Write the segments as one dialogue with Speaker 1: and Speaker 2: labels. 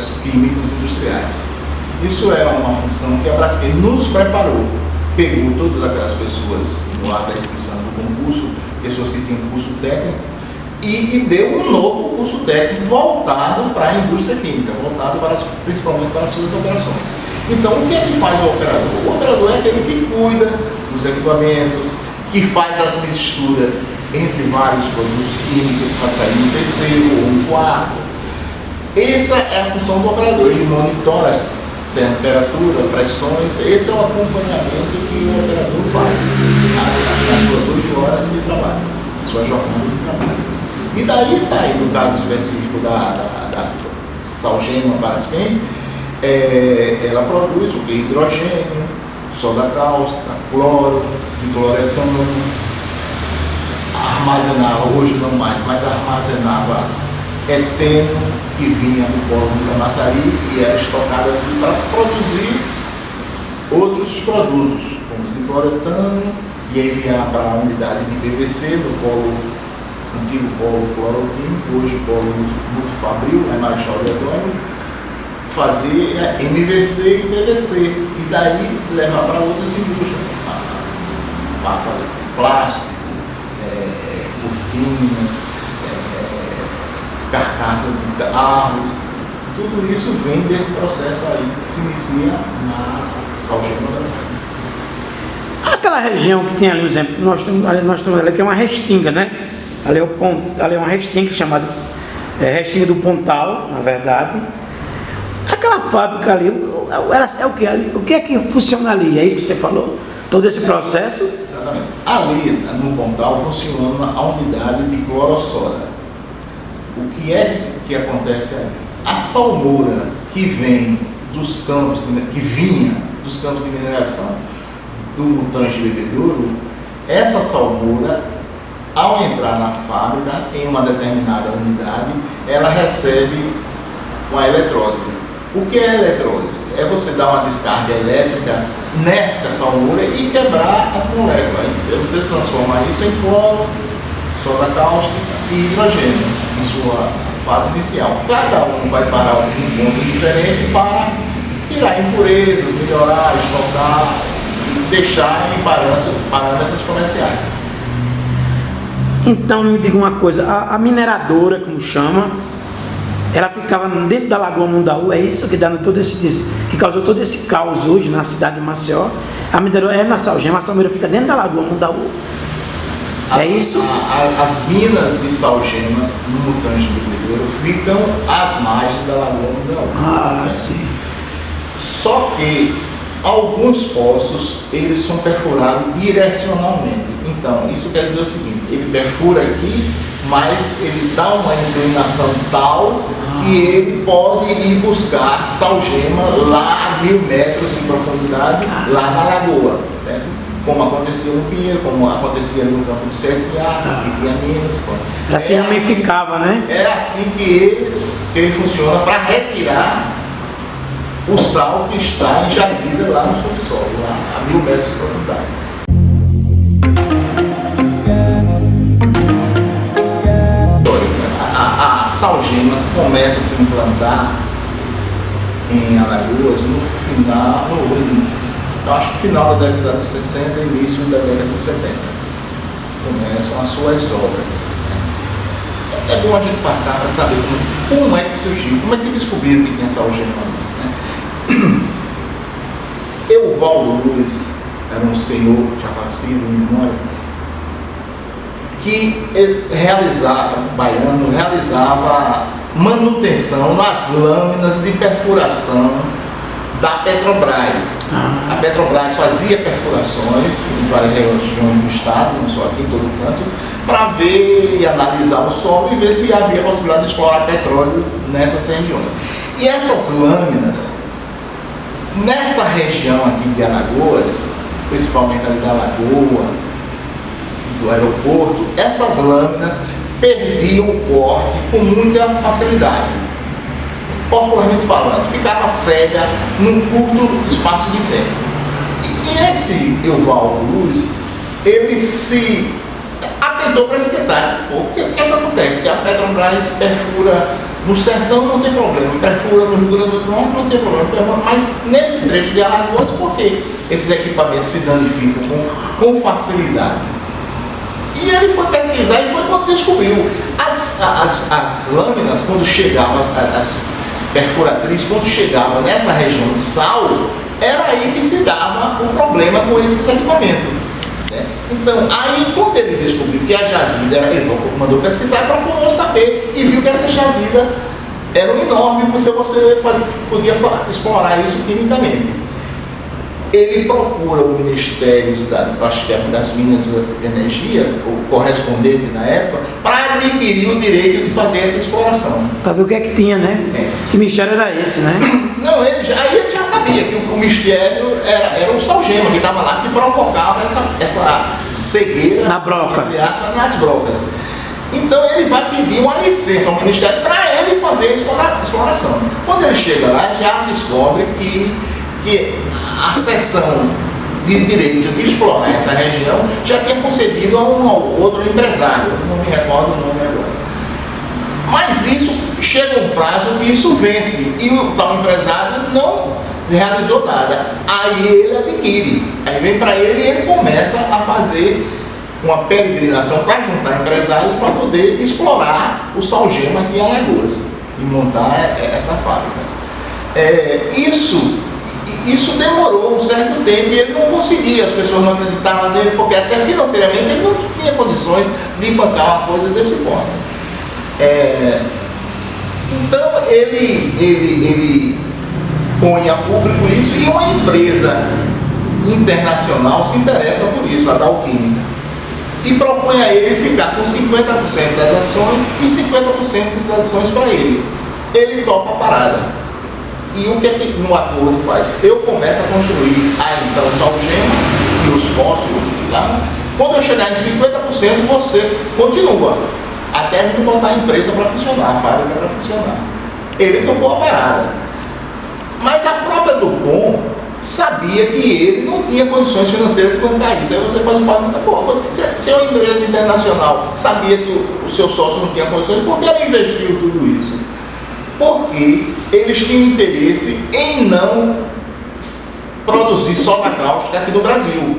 Speaker 1: processos químicos industriais. Isso é uma função que a Braskem nos preparou. Pegou todas aquelas pessoas no ato da inscrição do concurso, pessoas que tinham curso técnico, e deu um novo curso técnico voltado para a indústria química, voltado principalmente para as suas operações. Então, o que é que faz o operador? O operador é aquele que cuida dos equipamentos, que faz as misturas entre vários produtos químicos para sair no terceiro ou no quarto. Essa é a função do operador, ele monitora a temperatura, pressões, esse é o acompanhamento que o operador faz nas suas 8 horas de trabalho, na sua jornada de trabalho. E daí sai, no caso específico da Salgema Braskem, ela produz o que? Hidrogênio, soda cáustica, cloro, dicloretano, armazenava, hoje não mais, mas armazenava eteno que vinha do polo do Camaçari e era estocado aqui para produzir outros produtos, como o dicloretano, e enviar para a unidade de PVC no polo, antigo polo cloroquímico, hoje polo multifabril, é Marechal Deodoro, fazer MVC e PVC, e daí levar para outras indústrias, para fazer plástico, cortinas, carcaças de carros, tudo isso vem desse processo aí que se inicia na Salgema Braskem.
Speaker 2: Aquela região que tem ali, por exemplo, nós temos ali que é uma restinga, né? Ali é uma restinga chamada restinga do Pontal, na verdade. Aquela fábrica ali, é o que ali? O que é que funciona ali? É isso que você falou? Todo esse processo?
Speaker 1: Exatamente. Ali no Pontal funciona a unidade de clorossoda. O que é que acontece ali? A salmoura que vem dos campos, que vinha dos campos de mineração do Mutange Bebedouro, essa salmoura, ao entrar na fábrica, em uma determinada unidade, ela recebe uma eletrose. O que é eletrose? É você dar uma descarga elétrica nesta salmoura e quebrar as moléculas. Você transforma isso em cloro, soda cáustica e hidrogênio em sua fase inicial. Cada um vai parar em um ponto diferente para tirar impurezas, melhorar, estocar e deixar em parâmetros comerciais.
Speaker 2: Então, me diga uma coisa, a mineradora, como chama, ela ficava dentro da Lagoa Mundaú, é isso que que causou todo esse caos hoje na cidade de Maceió? A mineradora é na Salgema, a salmoura fica dentro da Lagoa Mundaú. É isso?
Speaker 1: As minas de salgemas no Mutange Bebedouro ficam às margens da Lagoa Mundaú.
Speaker 2: Ah, sim.
Speaker 1: Só que alguns poços, eles são perfurados direcionalmente. Então, isso quer dizer o seguinte, ele perfura aqui, mas ele dá uma inclinação tal que ele pode ir buscar salgema lá a 1000 metros de profundidade, lá na lagoa, certo? Como acontecia no Pinheiro, como acontecia no campo do CSA, que tinha minas.
Speaker 2: Ela se ramificava, né?
Speaker 1: É assim que ele funciona para retirar o sal que está em jazida lá no subsolo, lá a 1000 metros de profundidade. A salgema começa a se implantar em Alagoas no final, eu acho final da década de 60 e início da década de 70. Começam as suas obras. É bom a gente passar para saber como é que surgiu, como é que descobriram que tinha salgema ali, né? Euvaldo Luz era um senhor já falecido em memória, que realizava manutenção nas lâminas de perfuração da Petrobras. A Petrobras fazia perfurações em várias regiões do estado, não só aqui, em todo canto, para ver e analisar o solo e ver se havia possibilidade de explorar petróleo nessas regiões. E essas lâminas, nessa região aqui de Alagoas, principalmente ali da Lagoa, do aeroporto, essas lâminas perdiam o corte com muita facilidade. Popularmente falando, ficava cega num curto espaço de tempo. E esse Euvaldo Luz, ele se atentou para esse detalhe. O que acontece? Que a Petrobras perfura No sertão não tem problema, perfura no Rio Grande do Norte não tem problema, mas nesse trecho de Alagoas, por que esses equipamentos se danificam com facilidade? E ele foi pesquisar e foi quando descobriu. As lâminas, quando chegavam, as perfuratriz, quando chegava nessa região de sal, era aí que se dava o problema com esses equipamentos. Né? Então, aí quando ele descobriu que a jazida, ele mandou pesquisar, procurou saber e viu que essa jazida era enorme, você podia explorar isso quimicamente. Ele procura o Ministério das Minas de Energia, o correspondente na época, para adquirir o direito de fazer essa exploração.
Speaker 2: Para ver o que é que tinha, né? Que mistério era esse, né?
Speaker 1: Não, aí ele já sabia que o mistério era o salgema que estava lá, que provocava essa cegueira
Speaker 2: na broca,
Speaker 1: entre aspas, nas brocas. Então ele vai pedir uma licença ao Ministério para ele fazer a exploração. Quando ele chega lá, já descobre que a seção de direito de explorar essa região já tinha concedido a um outro empresário, não me recordo o nome agora. Mas isso chega um prazo que isso vence e o tal empresário não realizou nada. Aí ele adquire, aí vem para ele e ele começa a fazer uma peregrinação para juntar empresários para poder explorar o salgema aqui em Alagoas e montar essa fábrica. Isso demorou um certo tempo e ele não conseguia, as pessoas não acreditavam nele, porque até financeiramente ele não tinha condições de bancar uma coisa desse porte. Então ele põe a público isso e uma empresa internacional se interessa por isso, a Dow Química, e propõe a ele ficar com 50% das ações e 50% das ações para ele. Ele topa a parada. E o que é que no acordo faz? Eu começo a construir então salgema e os fósforos, tá? Quando eu chegar em 50%, você continua, até a gente botar a empresa para funcionar, a fábrica para funcionar. Ele topou a parada. Mas a própria Dupont sabia que ele não tinha condições financeiras de bancar isso. Aí você pode perguntar, pô, se uma empresa internacional sabia que o seu sócio não tinha condições, por que ele investiu tudo isso? Porque eles tinham interesse em não produzir soda cáustica aqui no Brasil.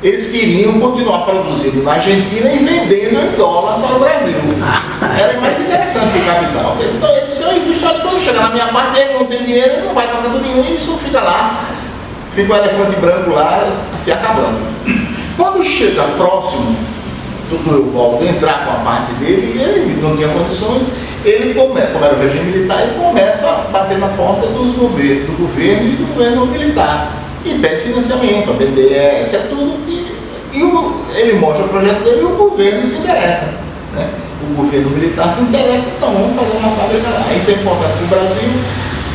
Speaker 1: Eles queriam continuar produzindo na Argentina e vendendo em dólar para o Brasil. Era mais interessante que o capital. Então, se eu invisto ali, quando chegar na minha parte, ele não tem dinheiro, ele não vai para canto nenhum, e isso fica lá, fica o elefante branco lá, se acabando. Quando chega próximo do Evaldo entrar com a parte dele, ele não tinha condições, ele começa, como era o regime militar, ele começa a bater na porta do governo e do governo militar e pede financiamento, a BNDES, tudo que... ele mostra o projeto dele e o governo se interessa, né? O governo militar se interessa, então vamos fazer uma fábrica lá. Isso é importante para o Brasil,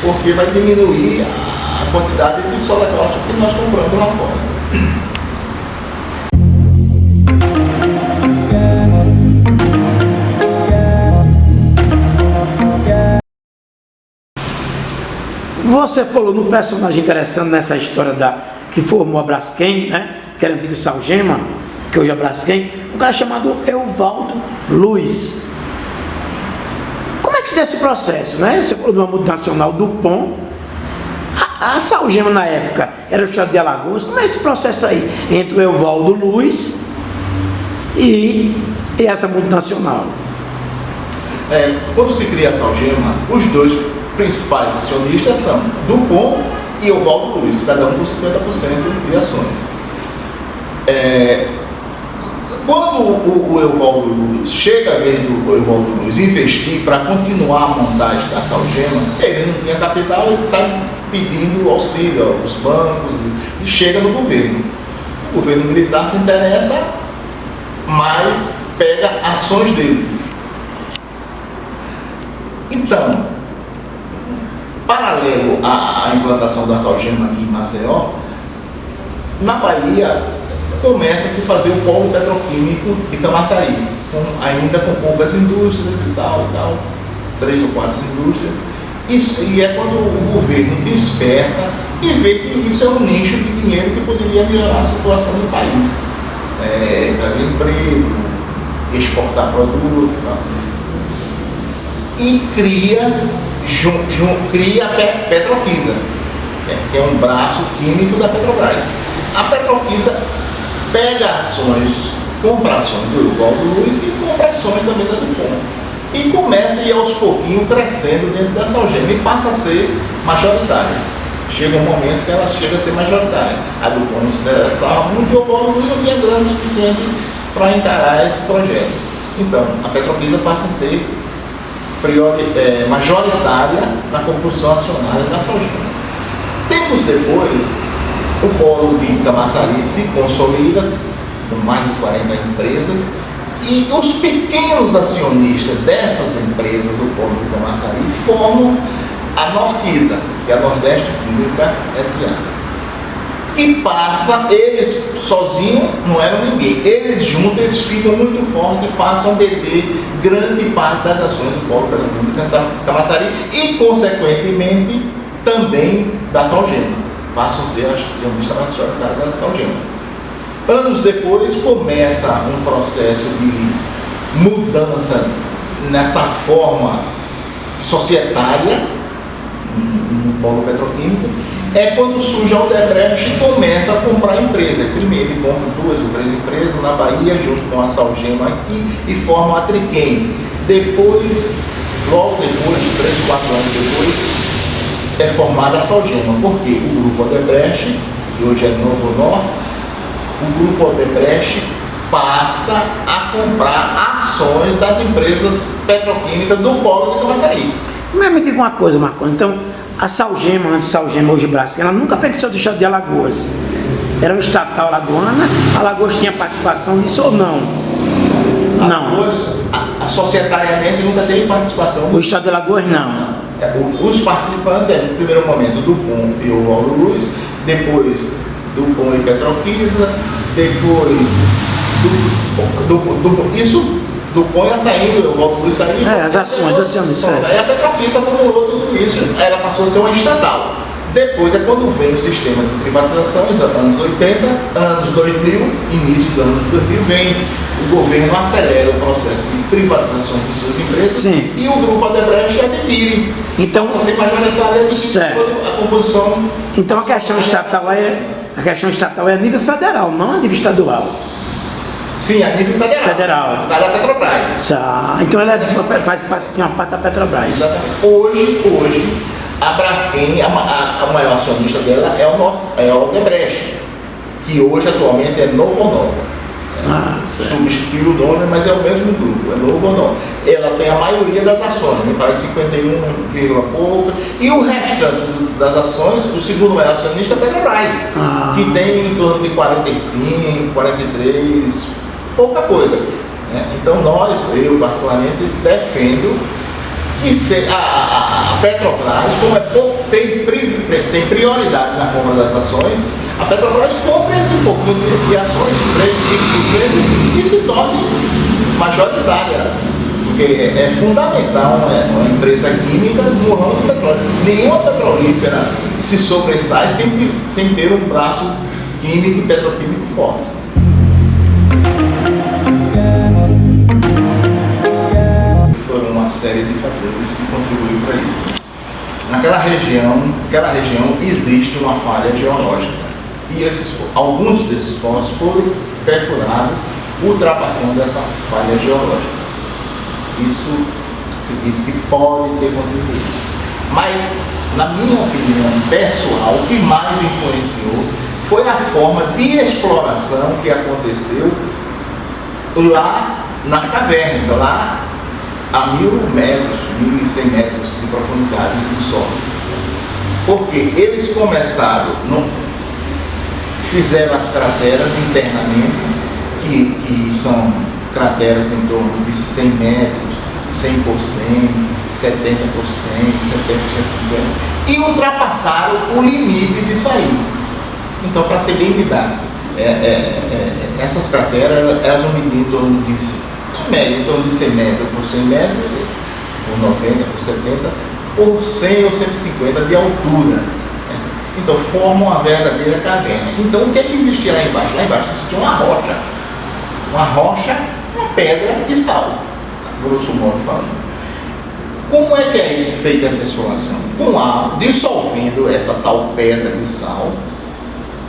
Speaker 1: porque vai diminuir a quantidade de soda cáustica que nós compramos lá fora.
Speaker 2: Você falou no personagem interessante nessa história que formou a Braskem, né? Que era antigo Salgema, que hoje é a Braskem, um cara chamado Evaldo Luiz. Como é que se deu esse processo, né? Você falou de uma multinacional Dupont. A Salgema na época era o estado de Alagoas. Como é esse processo aí entre o Evaldo Luiz e essa multinacional?
Speaker 1: Quando se cria a Salgema, os dois principais acionistas são Dupont e Evaldo Luiz, cada um com 50% de ações. Quando o Evaldo Luiz chega a vez do Evaldo Luiz investir para continuar a montagem da Salgema, ele não tinha capital, ele sai pedindo auxílio aos bancos e chega no governo. O governo militar se interessa, mas pega ações dele. Então, paralelo à implantação da Salgema aqui em Maceió, na Bahia começa a se fazer o polo petroquímico de Camaçari, ainda com poucas indústrias e tal, 3 ou 4 indústrias. E é quando o governo desperta e vê que isso é um nicho de dinheiro que poderia melhorar a situação do país. Trazer emprego, exportar produto e tal. e cria a Petroquisa, que é um braço químico da Petrobras. A Petroquisa pega ações, compra ações do Evaldo Luiz e compra ações também da DuPont. E começa a ir aos pouquinhos crescendo dentro dessa algema e passa a ser majoritária. Chega um momento que ela chega a ser majoritária. A DuPont considera que estava muito e o Evaldo Luiz não tinha grana suficiente para encarar esse projeto. Então, a Petroquisa passa a ser majoritária na compulsão acionária da algema. Tempos depois, o polo de Camaçari se consolida com mais de 40 empresas e os pequenos acionistas dessas empresas do polo de Camaçari formam a Norquisa, que é a Nordeste Química S.A., que passa, eles sozinhos não eram ninguém, eles juntos eles ficam muito fortes e passam a deter grande parte das ações do polo petroquímico de Camaçari e, consequentemente, também da Salgema. Passam a ser acionistas majoritários da Salgema. Anos depois começa um processo de mudança nessa forma societária no polo petroquímico. É quando surge a Odebrecht e começa a comprar empresas. Primeiro ele compra 2 ou 3 empresas na Bahia, junto com a Salgema aqui, e forma a Triquem. Depois, logo depois, 3, 4 anos depois, é formada a Salgema. Porque o grupo Odebrecht, que hoje é Novo Honor, o grupo Odebrecht passa a comprar ações das empresas petroquímicas do polo de Camaçari.
Speaker 2: Mas me diga uma coisa, Marcos. Então, a Salgema, antes de Salgema, hoje Braskem, ela nunca pertenceu do estado de Alagoas. Era um estatal alagoana, Alagoas tinha participação disso ou não? Não.
Speaker 1: Societariamente nunca teve participação.
Speaker 2: O estado de Alagoas não.
Speaker 1: Os participantes, no primeiro momento, DuPont e o Evaldo Luiz, depois DuPont e Petroquisa, depois DuPont ia saindo, o Evaldo Luiz saindo.
Speaker 2: As ações,
Speaker 1: aí a Petroquisa acumulou tudo isso, ela passou a ser uma estatal. Depois é quando vem o sistema de privatizações, anos 80, anos 2000, início do ano 2000, vem o governo acelera o processo de privatização de suas empresas.
Speaker 2: Sim.
Speaker 1: E o grupo Odebrecht adquire.
Speaker 2: Então,
Speaker 1: você majoritária de a composição.
Speaker 2: Então a questão estatal é a nível federal, não a nível estadual.
Speaker 1: Sim, a nível federal. No caso da Petrobras.
Speaker 2: Então ela tem uma parte da Petrobras.
Speaker 1: Exatamente. Hoje a Braskem, a maior acionista dela é a Odebrecht, que hoje atualmente é Novo Honor. Substituiu o nome, mas é o mesmo grupo, é Novo Honor. Ela tem a maioria das ações, me parece 51, pouco, e o restante das ações, o segundo maior acionista é a Petrobras, que tem em torno de 45, 43, pouca coisa. Né? Então eu particularmente defendo que a Petrobras, como tem prioridade na compra das ações, a Petrobras compra esse pouquinho de ações, 3, 5%, e se torne majoritária. Porque é fundamental uma empresa química no ramo do petróleo. Nenhuma petrolífera se sobressai sem ter um braço químico e petroquímico forte. Foram uma série de fatores que contribuíram para isso. Naquela região existe uma falha geológica. E alguns desses pontos foram perfurados, ultrapassando essa falha geológica. Isso, acredito que pode ter contribuído. Mas, na minha opinião pessoal, o que mais influenciou foi a forma de exploração que aconteceu lá nas cavernas, lá a 1.000 metros, 1.100 metros de profundidade do solo. Porque eles fizeram as crateras internamente, que são crateras em torno de 100 metros, 100%, 70%, 70%, 50%, e ultrapassaram o limite disso aí. Então, para ser bem didático, essas crateras elas vão medir em torno de, em torno de 100 metros por 100 metros, por 90, por 70, por 100 ou 150 de altura. Então formam uma verdadeira caverna. Então o que é que existia lá embaixo? Lá embaixo existia uma pedra de sal, grosso modo falando. Como é que é feita essa exploração? Com água, dissolvendo essa tal pedra de sal,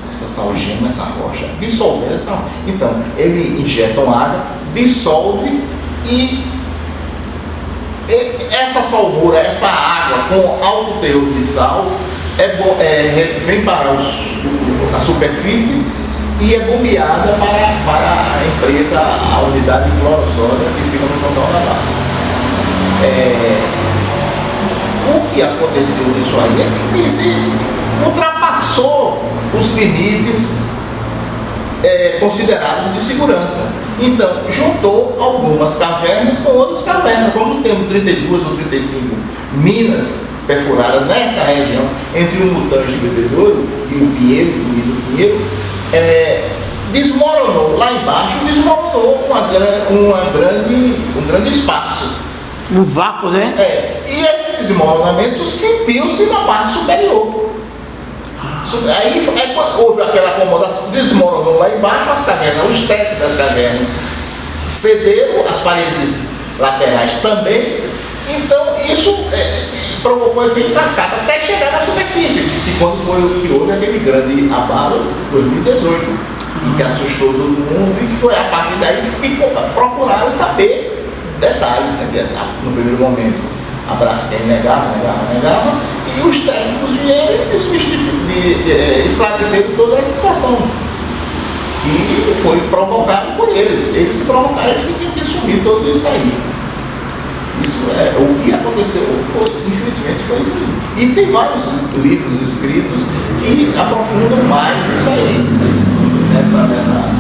Speaker 1: essa salgema, essa rocha, dissolvendo essa rocha. Então, ele injetam água, dissolve e essa salmoura, essa água com alto teor de sal, vem para a superfície e é bombeada para a empresa, a unidade de cloro-sódio que fica no Pontal da Barra. O que aconteceu nisso aí é que se ultrapassou os limites considerados de segurança. Então, juntou algumas cavernas com outras cavernas. Como temos 32 ou 35 minas perfuradas nesta região, entre o Mutange Bebedouro e o Pinheiro, desmoronou lá embaixo, desmoronou um grande espaço.
Speaker 2: Um vácuo, né?
Speaker 1: E esse desmoronamento sentiu-se na parte superior. Aí houve aquela acomodação, desmoronou lá embaixo, as cavernas, os tetos das cavernas cederam, as paredes laterais também. Então isso provocou efeito cascata até chegar na superfície, que quando houve aquele grande abalo em 2018, e que assustou todo mundo, e que foi a partir daí que procuraram saber detalhes, né, que no primeiro momento a Braskem negava, e os técnicos vieram esclarecer toda essa situação, que foi provocado por eles que provocaram, eles que tinham que assumir tudo isso aí. Isso o que aconteceu, infelizmente foi isso aí. E tem vários livros escritos que aprofundam mais isso aí, nessa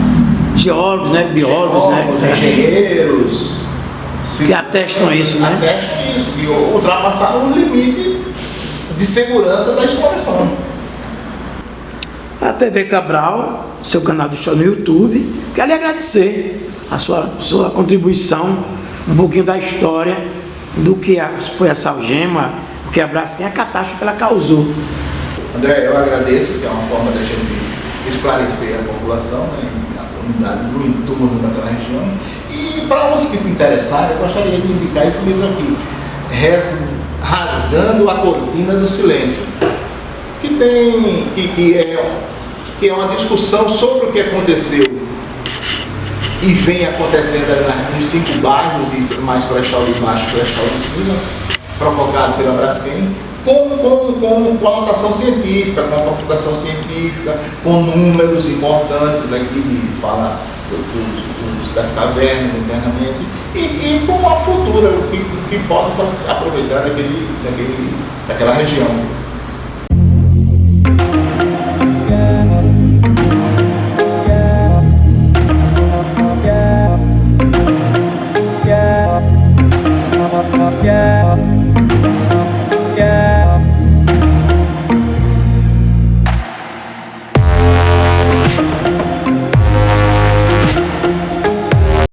Speaker 2: geólogos, né? Biólogos, né?
Speaker 1: Engenheiros
Speaker 2: que atestam isso, né?
Speaker 1: Atestam isso, que ultrapassaram o limite de segurança da exploração.
Speaker 2: A TV Cabral, seu canal do show no YouTube, quero lhe agradecer a sua contribuição, um pouquinho da história do que foi a salgema, o que a Braskem, a catástrofe que ela causou.
Speaker 1: André, eu agradeço, que é uma forma da gente esclarecer a população, né, a comunidade do entorno daquela região. E para os que se interessarem, eu gostaria de indicar esse livro aqui, Rasgando a Cortina do Silêncio, que é uma discussão sobre o que aconteceu e vem acontecendo nos 5 bairros, e mais Flechal de Baixo, Flechal de Cima, provocado pela Braskem, com conotação científica, com aprofundação científica, com números importantes aqui de falar das cavernas internamente, e com uma futura, o que pode aproveitar daquela região.